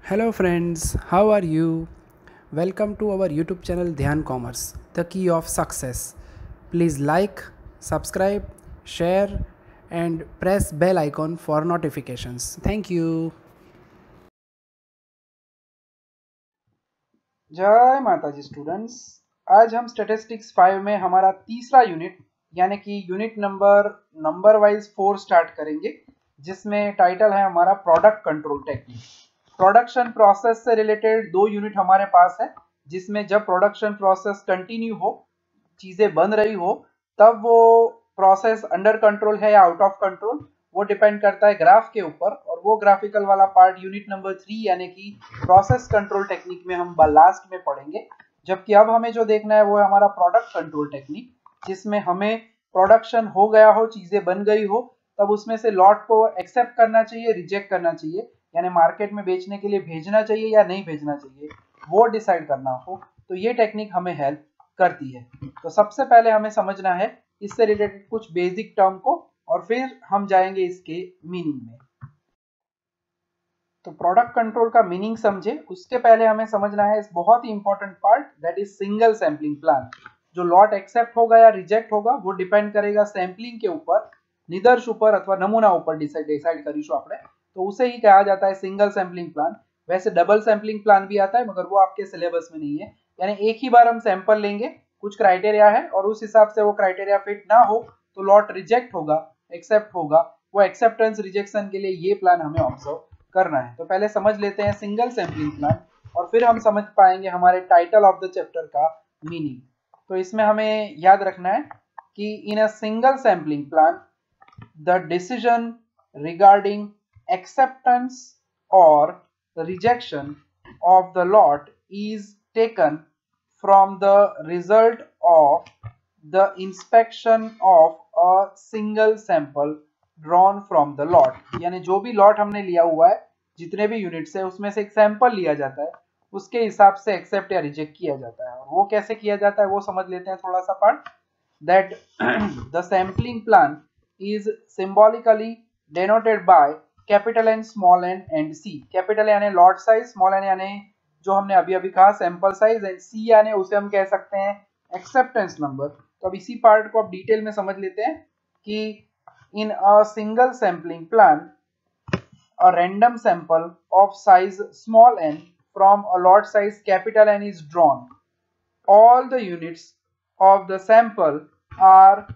Hello friends, how are you? Welcome to our YouTube channel Dhyan Commerce, the key of success. Please like, subscribe, share and press bell icon for notifications. Thank you. जय माता जी students. आज हम statistics 5 में हमारा तीसरा unit यानी कि unit number wise 4 start करेंगे, जिसमें टाइटल है हमारा product control technique. Production process से रिलेटेड 2 यूनिट हमारे पास है, जिसमें जब प्रोडक्शन प्रोसेस कंटिन्यू हो, चीजें बन रही हो, तब वो प्रोसेस अंडर कंट्रोल है या आउट ऑफ कंट्रोल, वो डिपेंड करता है ग्राफ के ऊपर। और वो ग्राफिकल वाला पार्ट यूनिट नंबर 3 यानी कि प्रोसेस कंट्रोल टेक्निक में हम लास्ट में पढ़ेंगे। जबकि अब हमें जो देखना है वो है हमारा प्रोडक्ट कंट्रोल टेक्निक, जिसमें हमें प्रोडक्शन हो गया हो, चीजें बन गई हो, तब उसमें से लॉट को एक्सेप्ट करना चाहिए, रिजेक्ट करना चाहिए, यानी मार्केट में बेचने के लिए भेजना चाहिए या नहीं भेजना चाहिए, वो डिसाइड करना हो। तो ये टेक्निक हमें हेल्प करती है। तो सबसे पहले हमें समझना है इससे रिलेटेड कुछ बेसिक टर्म को, और फिर हम जाएंगे इसके मीनिंग में। तो प्रोडक्ट कंट्रोल का मीनिंग समझे उसके पहले हमें समझना है इस बहुत ही important part, that is single sampling plan. जो लॉट एक्सेप्ट होगा या रिजेक्ट होगा वो डिपेंड करेगा सैम्पलिंग के ऊपर, निदर्श ऊपर अथवा नमूना ऊपर डिसाइड करीशु आपने। तो उसे ही कहा जाता है सिंगल सैम्पलिंग प्लान। वैसे डबल सैम्पलिंग प्लान भी आता है, मगर वो आपके सिलेबस में नहीं है। यानी एक ही बार हम सैंपल लेंगे, कुछ क्राइटेरिया है और उस हिसाब से वो क्राइटेरिया फिट ना हो तो लॉट रिजेक्ट होगा, एक्सेप्ट होगा। वो एक्सेप्टेंस रिजेक्शन के लिए ये प्लान हमें ऑब्जर्व करना है। तो पहले समझ लेते हैं सिंगल सैम्पलिंग प्लान, और फिर हम समझ पाएंगे हमारे टाइटल ऑफ द चैप्टर का मीनिंग। तो इसमें हमें याद रखना है कि in a single sampling plan the decision regarding acceptance और rejection of the lot is taken from the result of the inspection of a single sample drawn from the lot। यानी जो भी लॉट हमने लिया हुआ है, जितने भी यूनिट्स है, उसमें से एक सैंपल लिया जाता है, उसके हिसाब से एक्सेप्ट या रिजेक्ट किया जाता है। और वो कैसे किया जाता है वो समझ लेते हैं थोड़ा सा part. That the sampling plan is symbolically denoted by capital N, small N and C. Capital यानी लॉट साइज, स्मॉल एन यानी जो हमने अभी अभी कहा सैंपल साइज, एंड सी यानी उसे हम कह सकते हैं एक्सेप्टेंस नंबर। तो अब इसी पार्ट को अब डिटेल में समझ लेते हैं कि in a single sampling plan a random sample of size small n from a lot size capital N is drawn. All the units of the sample are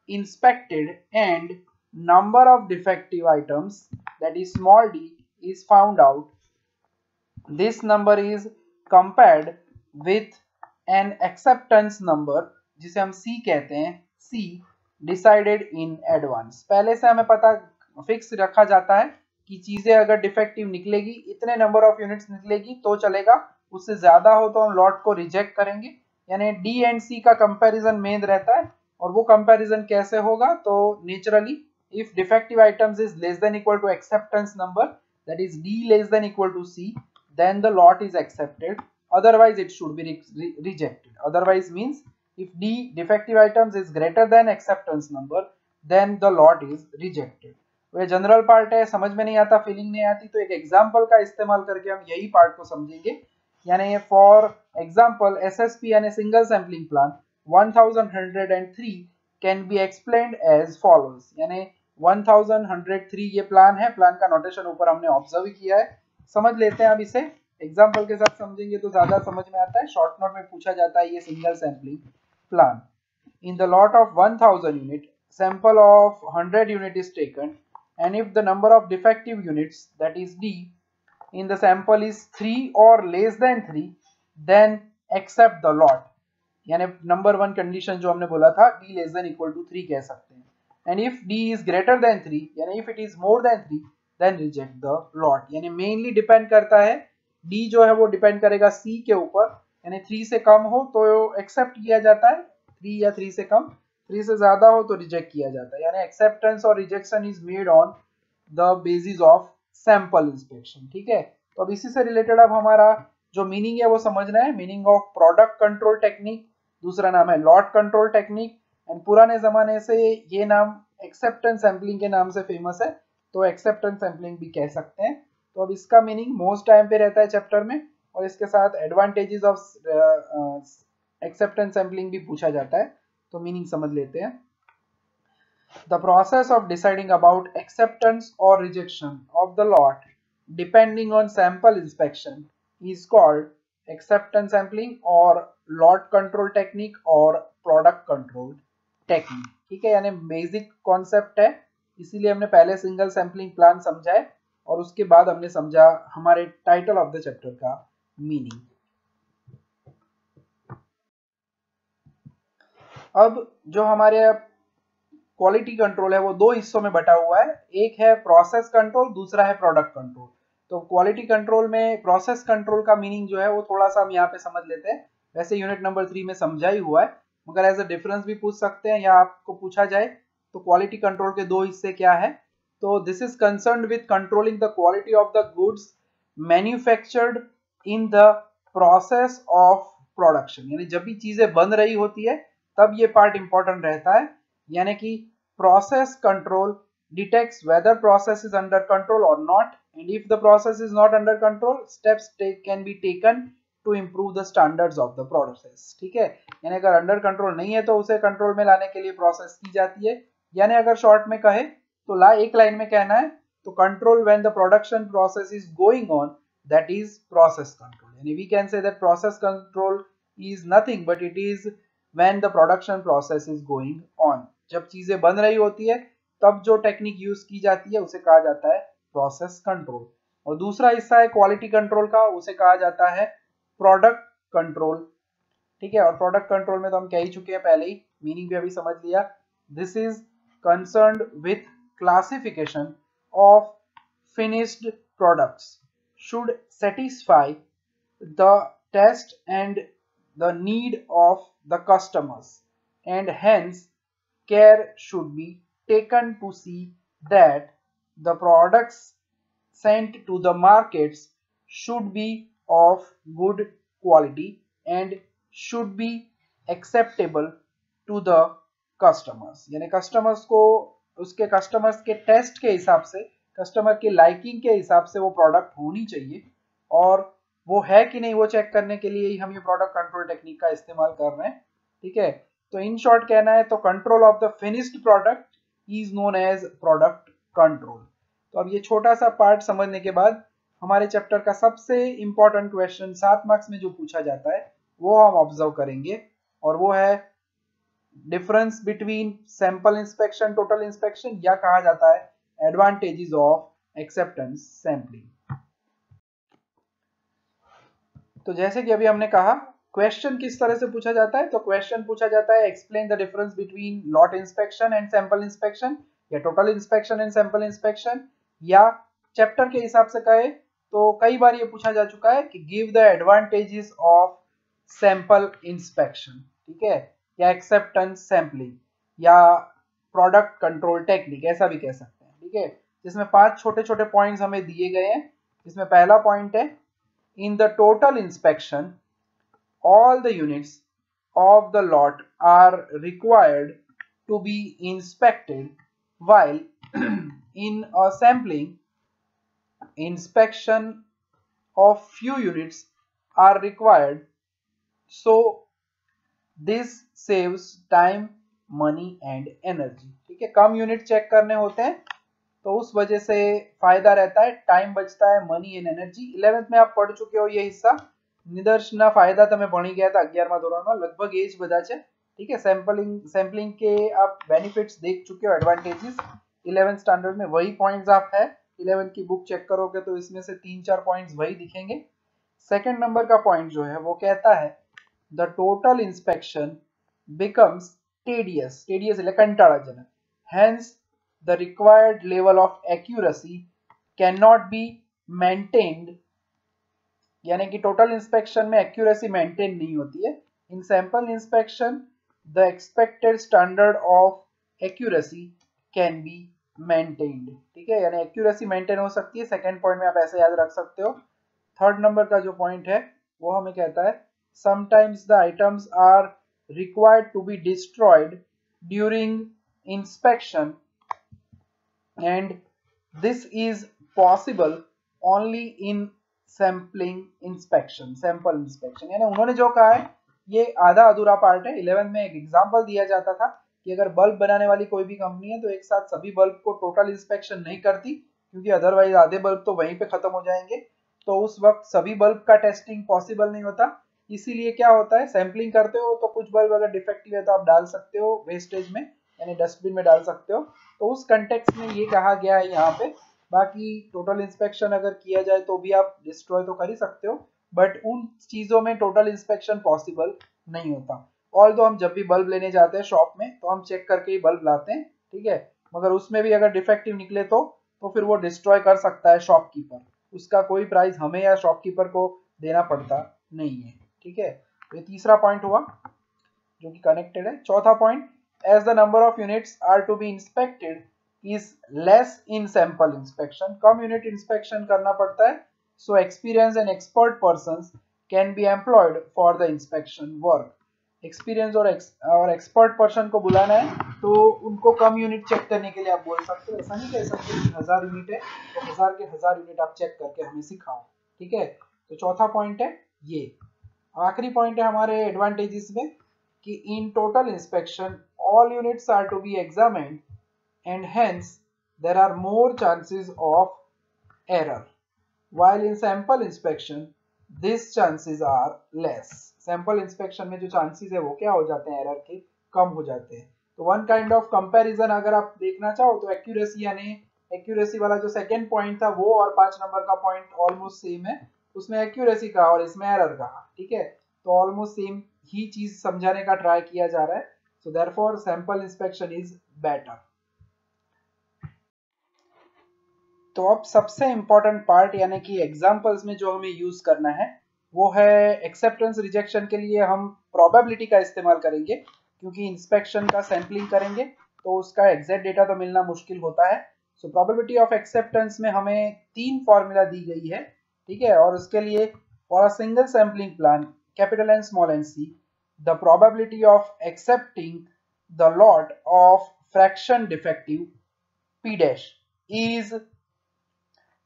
inspected and number of defective items, that is small d, is found out. This number is compared with an acceptance number, जिसे हम C कहते हैं, C decided in advance। पहले से हमें पता fix रखा जाता है कि चीजें अगर डिफेक्टिव निकलेगी, इतने नंबर ऑफ यूनिट्स निकलेगी तो चलेगा, उससे ज्यादा हो तो हम लॉट को रिजेक्ट करेंगे। यानी D एंड C का कंपैरिजन मेन रहता है। और वो कंपैरिजन कैसे होगा, तो naturally if defective items is less than equal to acceptance number, that is D less than equal to C, then the lot is accepted, otherwise it should be rejected। Otherwise means if D defective items is greater than acceptance number, then the lot is rejected। ये general part है, समझ में नहीं आता, feeling नहीं आती, तो एक एग्जांपल का इस्तेमाल करके हम यही पार्ट को समझेंगे। यानी फॉर एग्जांपल SSP यानी single sampling plan 1103 can be explained as follows. यानी 1103 ये प्लान है, प्लान का नोटेशन ऊपर हमने ऑब्जर्व किया है। समझ लेते हैं अब इसे, एग्जांपल के साथ समझेंगे तो ज्यादा समझ में आता है। शॉर्ट नोट में पूछा जाता है ये single sampling plan. In the lot of 1000 unit, sample of 100 unit is taken, and if the number of defective units, that is D, in the sample is 3 or less than 3, then accept the lot। यानी number 1 condition जो हमने बोला था, D less than equal to 3 कह सकते हैं। and if D is greater than 3, यानी if it is more than 3, then reject the lot। यानी मेनली डिपेंड करता है, D जो है वो डिपेंड करेगा C के ऊपर। यानी 3 से कम हो तो एक्सेप्ट किया जाता है, 3 या 3 से कम, 3 से ज्यादा हो तो रिजेक्ट किया जाता है। यानी एक्सेप्टेंस और rejection is made on the basis of sample inspection. ठीक है, तो अब इसी से रिलेटेड अब हमारा जो मीनिंग है वो समझना है। Meaning of product control technique, दूसरा नाम है लॉट कंट्रोल टेक्निक, एंड पुराने जमाने से ये नाम एक्सेप्टेंस सैम्पलिंग के नाम से फेमस है, तो एक्सेप्टेंस सैम्पलिंग भी कह सकते हैं। तो अब इसका मीनिंग मोस्ट टाइम पे रहता है चैप्टर में, और इसके साथ एडवांटेजेस ऑफ एक्सेप्टेंस सैम्पलिंग भी पूछा जाता है। तो मीनिंग समझ लेते हैं। The process of deciding about acceptance or rejection of the lot depending on sample inspection is called acceptance sampling or lot control technique or product control technique। ठीक है, यानी बेसिक कॉन्सेप्ट है, इसीलिए हमने पहले सिंगल सैम्पलिंग प्लान समझा है और उसके बाद हमने समझा हमारे टाइटल ऑफ द चैप्टर का मीनिंग। अब जो हमारे क्वालिटी कंट्रोल है वो दो हिस्सों में बटा हुआ है, एक है प्रोसेस कंट्रोल, दूसरा है प्रोडक्ट कंट्रोल। तो क्वालिटी कंट्रोल में प्रोसेस कंट्रोल का मीनिंग जो है वो थोड़ा सा हम यहाँ पे समझ लेते हैं। वैसे यूनिट नंबर 3 में समझा ही हुआ है, मगर एज अ डिफरेंस भी पूछ सकते हैं या आपको पूछा जाए तो क्वालिटी कंट्रोल के दो हिस्से क्या है। तो this is concerned with controlling the quality of the goods manufactured in the process of production, यानी जब भी चीजें बन रही होती है तब ये पार्ट इंपॉर्टेंट रहता है, यानी कि process control detects whether process is under control or not, and if the process is not under control, steps can be taken to improve the standards of the process। ठीक है, यानी अगर under control नहीं है तो उसे control में लाने के लिए प्रोसेस की जाती है, यानी अगर शॉर्ट में कहे तो एक लाइन में कहना है तो control when the production process is going on, that is process control. यानी we can say that process control is nothing but it is when the production process is going on. जब चीजें बन रही होती है तब जो टेक्निक यूज की जाती है उसे कहा जाता है प्रोसेस कंट्रोल। और दूसरा हिस्सा है क्वालिटी कंट्रोल का, उसे कहा जाता है प्रोडक्ट कंट्रोल। ठीक है, और प्रोडक्ट कंट्रोल में तो हम कह ही चुके हैं पहले ही, मीनिंग भी अभी समझ लिया। This is concerned with classification of finished products should satisfy the test and the need of the customers, and hence care should be taken to see that the products sent to the markets should be of good quality and should be acceptable to the customers। यानी customers को उसके customers के test के हिसाब से, customer के liking के हिसाब से वो प्रोडक्ट होनी चाहिए, और वो है कि नहीं वो चेक करने के लिए ही हम ये प्रोडक्ट कंट्रोल टेक्निक का इस्तेमाल कर रहे हैं। ठीक है, तो इन शॉर्ट कहना है तो control of the finished product is known as product control. तो अब ये छोटा सा पार्ट समझने के बाद हमारे चैप्टर का सबसे इंपॉर्टेंट क्वेश्चन 7 मार्क्स में जो पूछा जाता है वो हम ऑब्जर्व करेंगे, और वो है difference between sample inspection, total inspection, या कहा जाता है एडवांटेजेस ऑफ एक्सेप्टेंस सैंपलिंग। तो जैसे कि अभी हमने कहा क्वेश्चन किस तरह से पूछा जाता है, तो क्वेश्चन पूछा जाता है explain the difference between lot inspection and sample inspection, या total inspection and sample inspection, या चैप्टर के हिसाब से कहे तो कई बार ये पूछा जा चुका है कि give the advantages of sample inspection. ठीक है, या एक्सेप्टेंस सैंपलिंग, या प्रोडक्ट कंट्रोल टेक्निक, ऐसा भी कह सकते हैं। ठीक है, जिसमें 5 छोटे छोटे पॉइंट्स हमें दिए गए हैं। इसमें पहला पॉइंट है in the total inspection all the units of the lot are required to be inspected, while in a sampling inspection of few units are required, so this saves time, money and energy। ठीक है, कम unit check करने होते हैं तो उस वजह से फायदा रहता है, टाइम बचता है, मनी एंड एनर्जी। 11th में आप पढ़ चुके हो ये हिस्सा, निदर्शना फायदा તમે ભણી ગયા હતા 11મા ધોરણમાં, લગભગ એ જ બધા છે। ठीक है, सैम्पलिंग के आप बेनिफिट्स देख चुके हो, एडवांटेजेस 11th स्टैंडर्ड में वही पॉइंट्स आप है, 11th की बुक चेक करोगे तो इसमें से 3-4 पॉइंट्स वही दिखेंगे। सेकंड नंबर का पॉइंट जो है वो कहता है the total inspection becomes tedious, tedious એટલે કંટાળાજનક, hence the required level of accuracy cannot be maintained, यानी कि टोटल इंस्पेक्शन में एक्यूरेसी मेंटेन नहीं होती है। इन sample inspection the expected standard of accuracy can be maintained. ठीक है, यानी एक्यूरेसी मेंटेन हो सकती है। सेकंड पॉइंट में आप ऐसे याद रख सकते हो। थर्ड नंबर का जो पॉइंट है वो हमें कहता है sometimes the items are required to be destroyed during inspection and this is possible only in sampling inspection, sample inspection. यानी उन्होंने जो कहा है ये आधा अधूरा पार्ट है। 11 में एक एग्जांपल दिया जाता था कि अगर बल्ब बनाने वाली कोई भी कंपनी है तो एक साथ सभी बल्ब को टोटल इंस्पेक्शन नहीं करती, क्योंकि अदरवाइज आधे बल्ब तो वहीं पे खत्म हो जाएंगे, तो उस वक्त सभी बल्ब का टेस्टिंग पॉसिबल नहीं होता। इसीलिए क्या होता है, सैम्पलिंग करते हो तो कुछ बल्ब अगर डिफेक्टिव है तो आप डाल सकते हो वेस्टेज में, यानी डस्टबिन में डाल सकते हो। तो उस कंटेक्स्ट में ये कहा गया है यहाँ पे। बाकी टोटल इंस्पेक्शन अगर किया जाए तो भी आप डिस्ट्रॉय तो कर ही सकते हो, बट उन चीजों में टोटल इंस्पेक्शन पॉसिबल नहीं होता। ऑल्दो हम जब भी बल्ब लेने जाते हैं शॉप में तो हम चेक करके ही बल्ब लाते हैं, ठीक है, मगर उसमें भी अगर डिफेक्टिव निकले तो फिर वो डिस्ट्रॉय कर सकता है शॉपकीपर, उसका कोई प्राइस हमें या शॉपकीपर को देना पड़ता नहीं है, ठीक है। तो ये तीसरा पॉइंट हुआ जो कि कनेक्टेड है। चौथा point, as the number of units are to be inspected is less in sample inspection, कम यूनिट इंस्पेक्शन करना पड़ता है, so experience and expert persons can be employed for the inspection work. Experience और expert person को बुलाना है तो उनको कम यूनिट चेक करने के लिए आप बोल सकते हो। ऐसा नहीं कह सकते कि 1000 यूनिट है तो 1000 के 1000 यूनिट आप चेक करके हमें सिखाओ, ठीक है। तो चौथा पॉइंट है ये। आखिरी पॉइंट है हमारे एडवांटेजेस में कि in total inspection all units are to be examined and hence there are more chances of error, while in sample inspection these chances are less। sample inspection में जो chances है वो क्या हो जाते हैं, error के कम हो जाते हैं। तो one kind of comparison अगर आप देखना चाहो तो accuracy, यानी accuracy वाला जो second point था वो और 5 नंबर का point almost same है, उसमें accuracy का और इसमें error का, ठीक है। तो almost same ही चीज समझाने का ट्राई किया जा रहा है, so therefore sample inspection is better। तो अब सबसे इंपॉर्टेंट पार्ट यानी कि एग्जांपल्स में जो हमें यूज करना है वो है एक्सेप्टेंस रिजेक्शन के लिए हम प्रोबेबिलिटी का इस्तेमाल करेंगे, क्योंकि इंस्पेक्शन का सैंपलिंग करेंगे तो उसका एग्जैक्ट डेटा तो मिलना मुश्किल होता है। सो प्रोबेबिलिटी ऑफ एक्सेप्टेंस में हमें 3 फॉर्मूला दी गई है, ठीक है। और उसके लिए for a single sampling plan capital N small n C the probability of accepting the lot of fraction defective P dash is,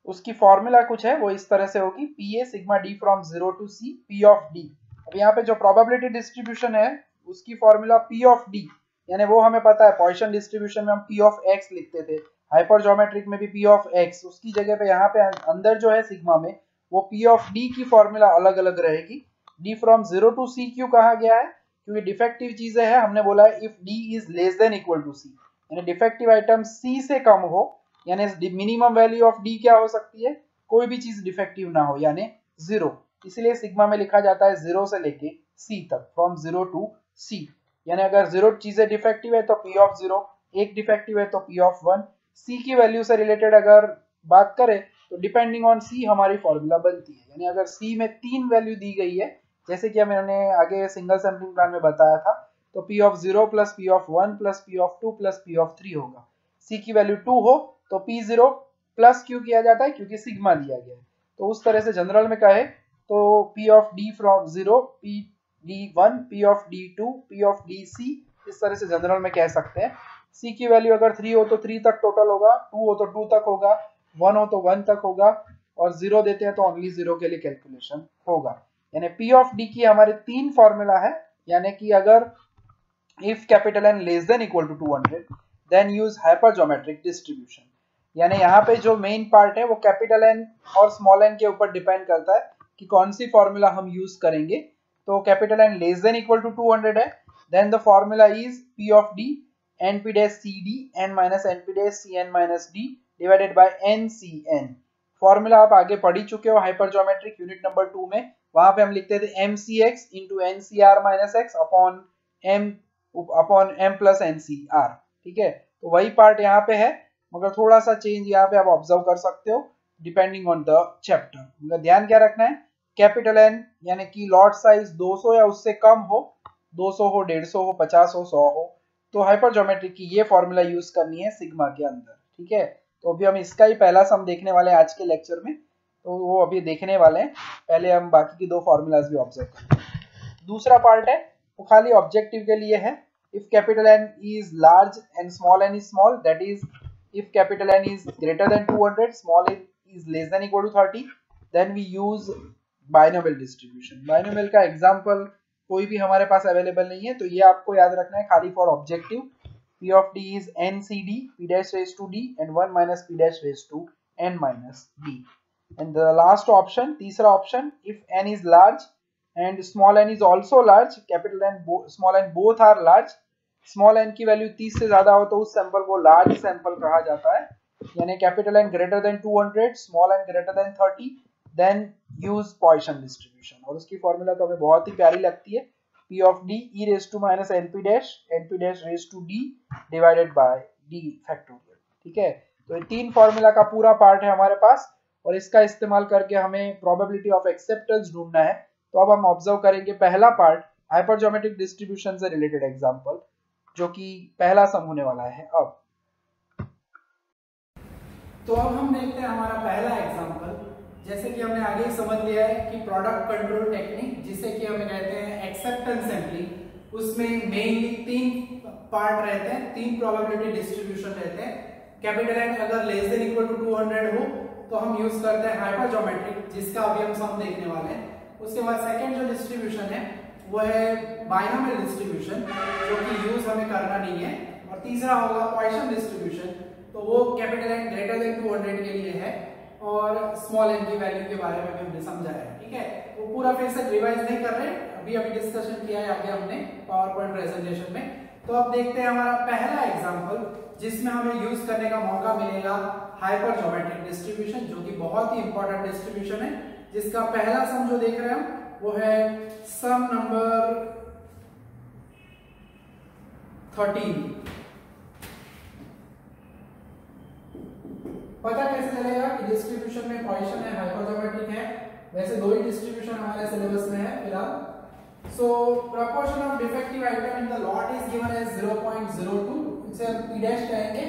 उसकी फॉर्मूला कुछ है वो इस तरह से होगी, P A sigma D from 0 to C P of D. अब यहाँ पे जो प्रोबेबिलिटी डिस्ट्रीब्यूशन है उसकी फॉर्मूला पी ऑफ डी, यानी वो हमें पता है पॉइसन डिस्ट्रीब्यूशन में हम पी ऑफ एक्स लिखते थे, हाइपर ज्योमेट्रिक में भी पी ऑफ एक्स, उसकी जगह पे यहाँ पे अंदर जो है सिग्मा में वो पी ऑफ डी की फॉर्मूला अलग अलग रहेगी। डी फ्रॉम 0 टू सी क्यों कहा गया है, क्योंकि डिफेक्टिव चीजें है, हमने बोला है if D is less than equal to C, यानी डिफेक्टिव आइटम सी से कम हो, यानी मिनिमम वैल्यू ऑफ डी क्या हो सकती है, कोई भी चीज डिफेक्टिव ना हो, यानी 0, इसलिए सिग्मा में लिखा जाता है 0 से लेके सी तक, फ्रॉम 0 टू सी। यानी अगर 0 चीजें डिफेक्टिव है तो पी ऑफ 0, एक डिफेक्टिव है तो पी ऑफ 1। सी की वैल्यू से रिलेटेड अगर बात करें तो डिपेंडिंग ऑन सी हमारी फॉर्मूला बनती है, यानी अगर सी में 3 वैल्यू दी गई है जैसे कि मैंने आगे सिंगल सैंपलिंग प्लान में बताया था, तो P of 0 plus P of 1 plus P of 2 plus P of 3 होगा। सी की वैल्यू 2 हो तो P0 प्लस क्यों किया जाता है, क्योंकि सिग्मा दिया गया है। तो उस तरह से जनरल में कहे तो P of D from 0 P D1 P of D2 P of DC, इस तरह से जनरल में कह सकते हैं। C की वैल्यू अगर 3 हो तो 3 तक टोटल होगा, 2 हो तो 2 तक होगा, 1 हो तो 1 तक होगा, और 0 देते हैं तो ओनली 0 के लिए कैलकुलेशन होगा। यानी P ऑफ D की हमारे 3 फॉर्मूला है, यानी कि अगर if capital N less than equal to 200 then use hypergeometric distribution। यानी यहाँ पे जो मेन पार्ट है वो कैपिटल एन और स्मॉल एन के ऊपर डिपेंड करता है कि कौन सी फॉर्मूला हम यूज करेंगे। तो capital N less than equal to 200 है, then the formula is P of D N P dash C D n minus N P dash C n minus D divided by N C n. Formula आप आगे पढ़ ही चुके हो hyper geometric unit number 2 में, वहां पे हम लिखते थे M C X into N C R minus X upon M plus N C R, ठीक है। तो वही पार्ट यहाँ पे है, मगर थोड़ा सा चेंज यहाँ पे आप ऑब्जर्व कर सकते हो डिपेंडिंग ऑन द चैप्टर। मतलब ध्यान क्या रखना है, कैपिटल एन यानी कि लॉट साइज 200 या उससे कम हो, 200 हो, 150 हो, 50 हो, 100 हो, तो हाइपर ज्योमेट्रिक की ये फॉर्मूला यूज करनी है सिग्मा के अंदर, ठीक है। तो अभी हम इसका ही पहला सम देखने वाले हैं आज के लेक्चर में, तो वो अभी देखने वाले हैं, पहले हम बाकी की 2 फॉर्मूलाज भी ऑब्जर्व करते हैं। दूसरा पार्ट है वो खाली ऑब्जेक्टिव के लिए है, if capital N is large and small n is small, that is if capital N is greater than 200, small n is less than equal to 30, then we use binomial distribution. Binomial का example कोई भी हमारे पास available नहीं है, तो ये आपको याद रखना है खाली for objective. P of d is NCD, P dash raised to d and 1 minus P dash raised to n minus d. And the last option, तीसरा option, if n is large and small n is also large, capital N small n both are large, small n की value 30 से ज्यादा हो तो उस sample को large sample कहा जाता है, यानी capital N greater than 200, small n greater than 30, then use Poisson distribution. और उसकी फॉर्मूला तो हमें बहुत ही प्यारी लगती है, P of d e raised to minus np dash raised to d divided by d factorial। ठीक है, तो ये तीन फॉर्मूला का पूरा पार्ट है हमारे पास और इसका इस्तेमाल करके हमें प्रोबेबिलिटी ऑफ एक्सेप्टेंस ढूंढना है। तो अब हम ऑब्जर्व करेंगे पहला पार्ट, हाइपरजोमेट्रिक डिस्ट्रीब्यूशन से रिलेटेड एग्जांपल, जो कि पहला सम होने वाला है। अब तो अब हम देखते हैं हमारा पहला एग्जांपल। जैसे कि हमने आगे ही समझ लिया है कि प्रोडक्ट कंट्रोल टेक्निक, जिसे कि हमें कहते हैं एक्सेप्टेंस सैंपलिंग, उसमें मेनली तीन पार्ट रहते हैं, तीन प्रोबेबिलिटी डिस्ट्रीब्यूशन रहते हैं। कैपिटल एन अगर लेस देन इक्वल टू 200 हो तो हम यूज करते हैं हाइपरजोमेट्रिक, जिसका अभी हम सम देखने वाले हैं। उसके बाद सेकंड जो डिस्ट्रीब्यूशन है वो है बाइनोमियल डिस्ट्रीब्यूशन, जो कि यूज हमें करना नहीं है। और तीसरा होगा पॉइसन डिस्ट्रीब्यूशन, तो वो कैपिटल एन ग्रेटर देन 200 के लिए है और स्मॉल एन की वैल्यू के बारे में भी हमने समझा है। ठीक है, वो पूरा फिर से रिवाइज नहीं कर रहे, अभी डिस्कशन किया है आगे हमने पावर पॉइंट प्रेजेंटेशन में। तो अब देखते हैं हमारा पहला एग्जांपल, जिसमें हमें यूज करने का मौका मिलेगा हाइपरजोमेट्रिक डिस्ट्रीब्यूशन, जो कि बहुत ही इंपॉर्टेंट डिस्ट्रीब्यूशन है। जिसका पहला सम जो देख रहे हैं हम वो है सम नंबर 13। पता कैसे चलेगा कि डिस्ट्रीब्यूशन में पॉइसन है, हाइपरजोमेट्रिक है? वैसे दो ही डिस्ट्रीब्यूशन हमारे सिलेबस में है फिलहाल। So proportion of defective item in the lot is given as 0.02, इसे हम p डैश कहेंगे।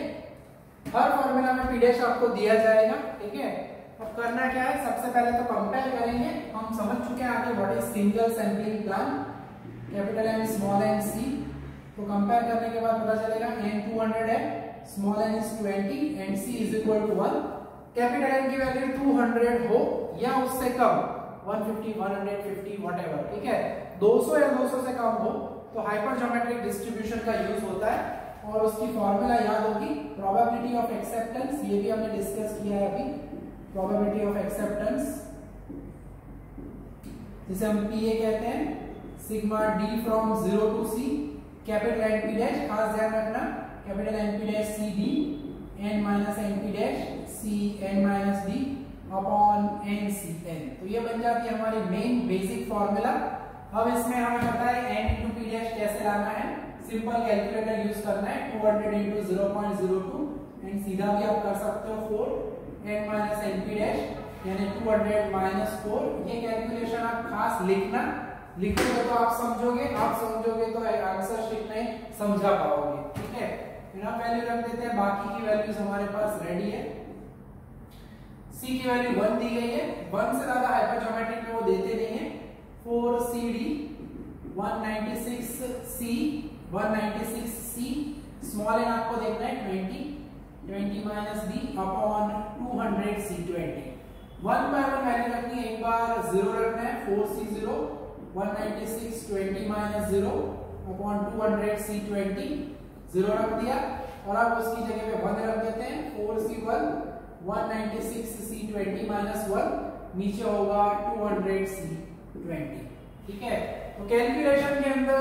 हर फॉर्मूला में p डैश आपको दिया जाएगा। ठीक है, अब करना क्या है, सबसे पहले तो कंपेयर करेंगे। हम समझ चुके हैं आगे what is single sampling plan, capital N small n C. तो कंपेयर करने के बाद पता चलेगा n 200 है, small n is 20 and c is equal to 1। Capital n की वैल्यू 200 हो या उससे कम, 150, 150 व्हाटएवर, ठीक है, 200 या 200 से कम हो तो हाइपरजोमेट्रिक डिस्ट्रीब्यूशन का यूज होता है। और उसकी फॉर्मूला याद होगी, प्रोबेबिलिटी ऑफ एक्सेप्टेंस, ये भी हमने डिस्कस किया है अभी। प्रोबेबिलिटी ऑफ एक्सेप्टेंस जिसे हम PA कहते हैं, sigma d from 0 to c, capital NP dash, खास ध्यान रखना, capital NP dash C D n minus NP dash C n minus D upon n C n। तो ये बन जाती है हमारी मेन बेसिक फॉर्मूला। अब इसमें हमें पता है n इंटू p डैश कैसे लाना है, सिंपल कैलकुलेटर यूज करना है, 200 इंटू 0.02 एंड सीधा भी आप कर सकते हो 4 n माइनस NP डैश यानी 200 माइनस 4। ये कैलकुलेशन आप खास लिखना, लिखोगे तो आप समझोगे तो आंसर शीट में समझा पाओगे। ठीक है, बिना वैल्यू रख देते हैं, बाकी की वैल्यूज हमारे पास रेडी है। c की वैल्यू 1 दी गई है, 1 से ज्यादा हाइपरजोमेट्रिक में वो देते नहीं है। 4cd 196c 196c, small n आपको देखना है 20 minus d upon 200c20। 1 by 1 value रखनी है, एक बार 0 रखना है, 4c0 196 20 माइनस 0 अपॉन 200c20, 0 रख दिया और अब उसकी जगह पे 1 रख देते हैं, 4c1 196c20 माइनस 1, नीचे होगा 200c20। ठीक है, तो कैलकुलेशन के अंदर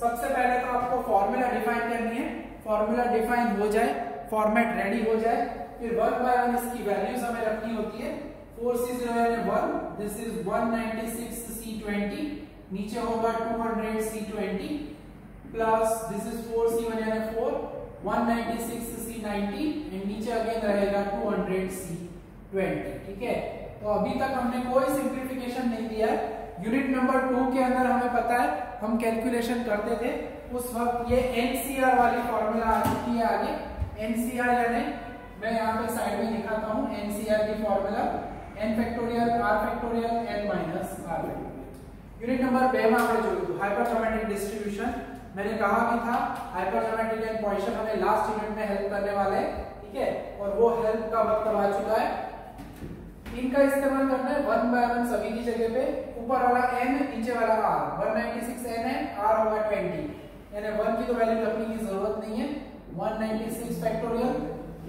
सबसे पहले तो आपको फॉर्मूला डिफाइन करनी है। फॉर्मूला डिफाइन हो जाए, फॉर्मेट रेडी हो जाए, फिर 1 बाय 1 इसकी वैल्यूज हमें रखनी होती है। 4c0 यानी 1, दिस इज 196c20, नीचे होगा 200c20 plus this is 4c1 यानी 4, 196c90 एंड नीचे अगेन रहेगा 200c20। ठीक है, तो अभी तक हमने कोई सिंप्लीफिकेशन नहीं दिया है। यूनिट नंबर 2 के अंदर हमें पता है हम कैलकुलेशन करते थे, उस वक्त ये NCR वाली फॉर्मूला आ चुकी है आगे। NCR यानी मैं यहाँ पे साइड में दिखाता हूँ NCR की formula, n factorial r factorial n minus r factorial. Unit number 2 में આપણે જોયું હતું हाइपरजोमेट्रिक डिस्ट्रीब्यूशन। मैंने कहा भी था हाइपरजोमेट्रिक एंड पॉइसन हमें लास्ट यूनिट में हेल्प करने वाले हैं। ठीक है, और वो हेल्प का वक्त आ चुका है। इनका इस्तेमाल करना है 1 by 1 सभी की जगह पे, ऊपर वाला n नीचे वाला r, 196 n है, r होगा 20, यानी 1 की तो वैल्यू रखने की जरूरत नहीं है, 196 फैक्टोरियल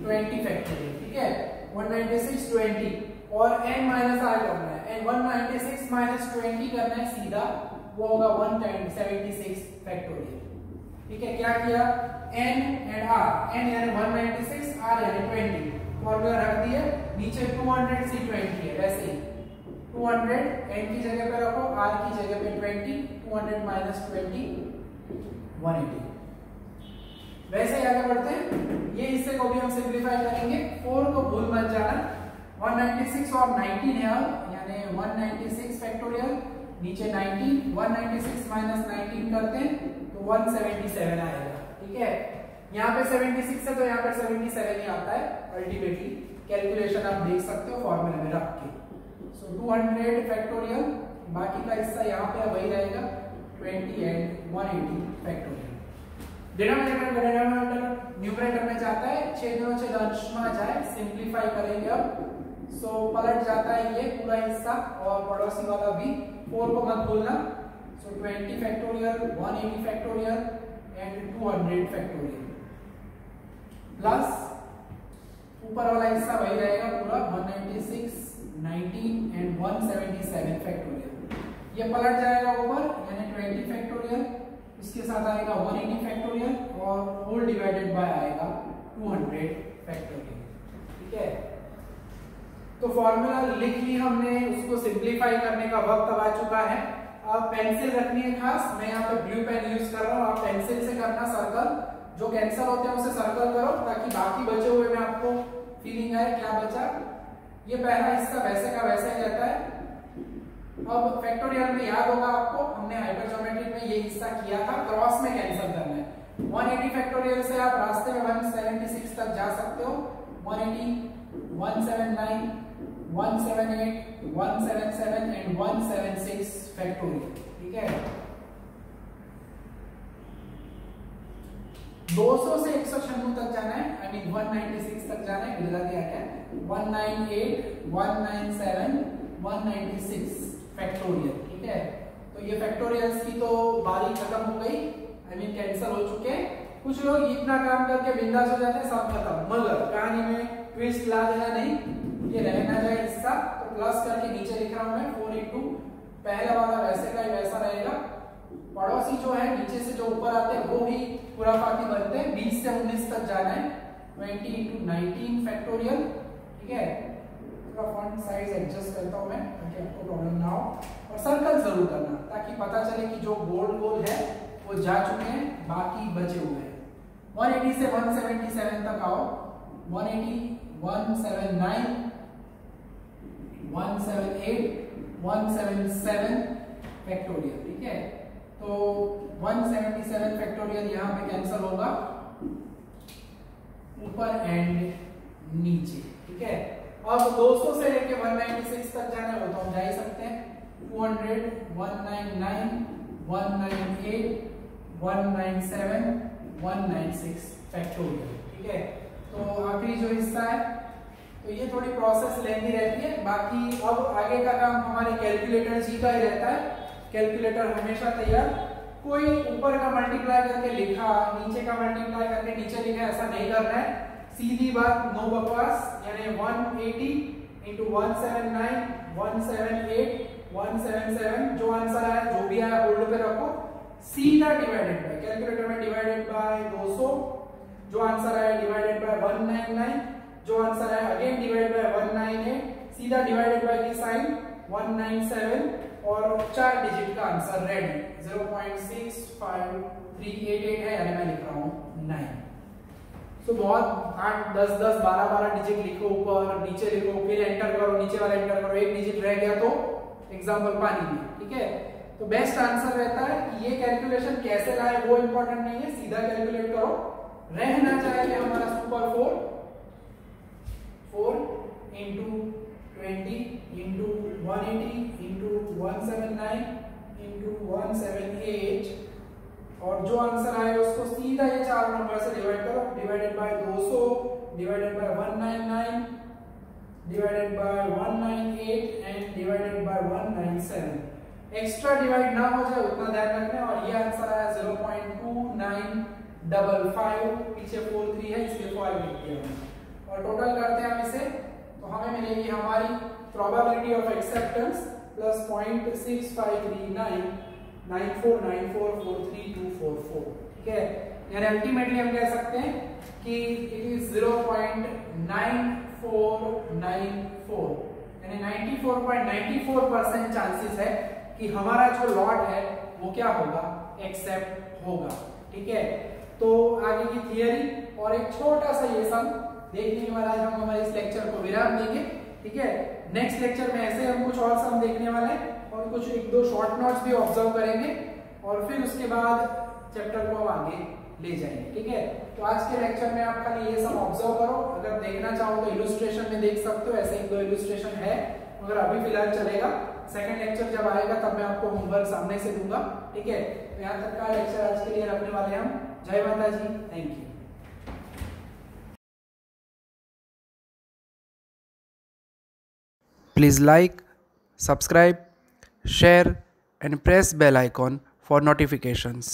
20 फैक्टोरियल, ठीक है, 196 20 और n माइनस r करना है, and 196 माइनस 20 करना है सीधा, वो होगा 176 फैक्टोरियल, ठीक है। क्या किया, n एंड r, n यानी 196, r यानी 20, फॉर्मूला रख दिए, नीचे 200 से 20 है, वैसे ही 200 n की जगह पे रखो, r की जगह पे 20, 200 माइनस 20 180। वैसे ही आगे बढ़ते हैं, ये हिस्से को भी हम सिंप्लीफाई करेंगे, 4 को भूल मत जाना, 196 और 19 है अब, यानी 196 फैक्टोरियल नीचे 19, 196 माइनस 19 करते हैं तो 177 आएगा, ठीक है। यहाँ पे 76 है तो यहाँ पे 77 ही आता है अल्टीमेटली, कैलकुलेशन आप देख सकते हो फॉर्मूले में रख के। सो 200 फैक्टोरियल, बाकी का हिस्सा यहाँ पे वही रहेगा 20 एंड 180 फैक्टोरियल। डिनोमिनेटर न्यूमरेटर में जाता है, छेद अंश में जाए, सिंप्लीफाई करेंगे अब। सो पलट जाता है ये पूरा हिस्सा और पड़ोसी वाला भी, 4 को मत भूलना। सो 20 factorial, 180 factorial and 200 factorial plus ऊपर वाला हिस्सा वही रहेगा पूरा 196, 19 एंड 177 फैक्टोरियल। ये पलट जाएगा ऊपर, यानी 20 फैक्टोरियल, इसके साथ आएगा 180 फैक्टोरियल और होल डिवाइडेड बाय आएगा 200 फैक्टोरियल, ठीक है। तो फॉर्मूला लिख ली हमने, उसको सिंप्लीफाई करने का वक्त अब आ चुका है। अब पेंसिल रखनी है खास, मैं यहाँ पे ब्लू पेन यूज कर रहा हूँ, आप पेंसिल से करना सर्कल, जो कैंसिल होते हैं उसे सर्कल करो ताकि बाकी बचे हुए में आपको फीलिंग आए क्या बचा। ये पहला हिस्सा वैसे का वैसे ही रहता है। अब फैक्टोरियल में याद होगा आपको, हमने हाइपरज्योमेट्री में ये हिस्सा किया था, क्रॉस में कैंसिल करना है। 180 फैक्टोरियल से आप रास्ते में 176 तक जा सकते हो, 180, 179, 178, 177 एंड 176 फैक्टोरियल, ठीक है। 200 से 196 तक जाना है, आई मीन 196 तक जाना है, गिरा दिया क्या, 198, 197, 196 फैक्टोरियल, ठीक है। तो ये फैक्टोरियल्स की तो बारी खत्म हो गई, आई मीन कैंसिल हो चुके हैं। कुछ लोग इतना काम करके बिंदास हो जाते हैं, सब खत्म, मगर कहानी में ट्विस्ट ला देना नहीं, ये रहना जाए हिस्सा। तो प्लस करके नीचे लिख रहा हूं मैं 4 into, पहला वाला वैसे का ही वैसा रहेगा, पड़ोसी जो है नीचे से जो ऊपर आते हैं वो भी खुराफाती बनते हैं। 20 से 19 तक जाना है, 20 into 19 फैक्टोरियल, ठीक है। थोड़ा फॉन्ट साइज एडजस्ट करता हूं मैं ताकि आपको प्रॉब्लम ना हो, और सर्कल जरूर करना ताकि पता चले कि जो गोल है वो जा चुके हैं, बाकी बचे हुए हैं। 180 से 177 तक आओ, 180, 179, 178, 177 फैक्टोरियल, ठीक है। तो 177 फैक्टोरियल यहाँ पे कैंसिल होगा, ऊपर एंड नीचे, ठीक है। अब 200 से लेके 196 तक जाना है, वो तो हम जा ही सकते हैं, 200, 199, 198, 197, 196 फैक्टोरियल, ठीक है। तो आखिरी जो हिस्सा है, तो ये थोड़ी प्रोसेस लेंदी रहती है। बाकी अब आगे का काम हमारे कैलकुलेटर जी का ही रहता है, कैलकुलेटर हमेशा तैयार। कोई ऊपर का मल्टीप्लाई करके लिखा, नीचे का मल्टीप्लाई करके नीचे लिखा, ऐसा नहीं करना है, सीधी बात, नो बकवास। यानी 180 into 179, 178, 177, जो आंसर आया जो भी आया होल्ड पे रखो, सीधा डिवाइडेड बाय, कैलकुलेटर में डिवाइडेड बाय 200, जो आंसर आया डिवाइडेड बाय 199, जो आंसर आया अगेन डिवाइडेड बाय 198, सीधा डिवाइडेड बाय की साइन 197 और 4 डिजिट का आंसर रेडी 0.65388 है, यानी मैं लिख रहा हूं 9। तो बहुत 8, 10, 10, 12, 12 डिजिट लिखो, ऊपर नीचे लिखो, फिर एंटर करो, नीचे वाला एंटर करो, एक डिजिट रह गया तो एग्जाम्पल पानी में, ठीक है। तो बेस्ट आंसर रहता है कि ये कैलकुलेशन कैसे लाए वो इंपॉर्टेंट नहीं है, सीधा कैलकुलेट करो। रहना चाहिए हमारा super 4 into 20 into 180 into 179 into 178, और जो आंसर आए उसको सीधा ये 4 नंबर से डिवाइड करो, divided by 200 divided by 199 divided by 198 and divided by 197। Extra divide ना हो जाए उतना ध्यान रखना। और ये आंसर आया 0.2955, पीछे 43 है इसलिए 5 लिख दिया। और टोटल करते हैं हम इसे तो हमें मिलेगी हमारी प्रोबेबिलिटी ऑफ एक्सेप्टेंस प्लस 0.653949443244। ठीक है, यानी अल्टीमेटली हम कह सकते हैं कि इट इज 0.9494, यानी 94.94% चांसेस है कि हमारा जो लॉट है वो क्या होगा, एक्सेप्ट होगा। ठीक है, तो आगे की थियरी और एक छोटा सा ये सम देखने के बाद आज हम हमारे इस लेक्चर को विराम देंगे। ठीक है, नेक्स्ट लेक्चर में ऐसे हम कुछ और सम देखने वाले हैं और कुछ एक दो शॉर्ट नोट्स भी ऑब्जर्व करेंगे और फिर उसके बाद चैप्टर को हम आगे ले जाएंगे। ठीक है, तो आज के लेक्चर में आप खाली ये सब ऑब्जर्व करो। अगर देखना चाहो तो इलस्ट्रेशन में देख सकते हो, ऐसे एक दो इलस्ट्रेशन है मगर अभी फिलहाल चलेगा। सेकंड लेक्चर जब आएगा तब मैं आपको होमवर्क सामने से दूंगा। ठीक है, तो यहाँ तक का लेक्चर आज के लिए रखने वाले हम। जय Mata ji, thank you. Please like, subscribe, share and press bell icon for notifications.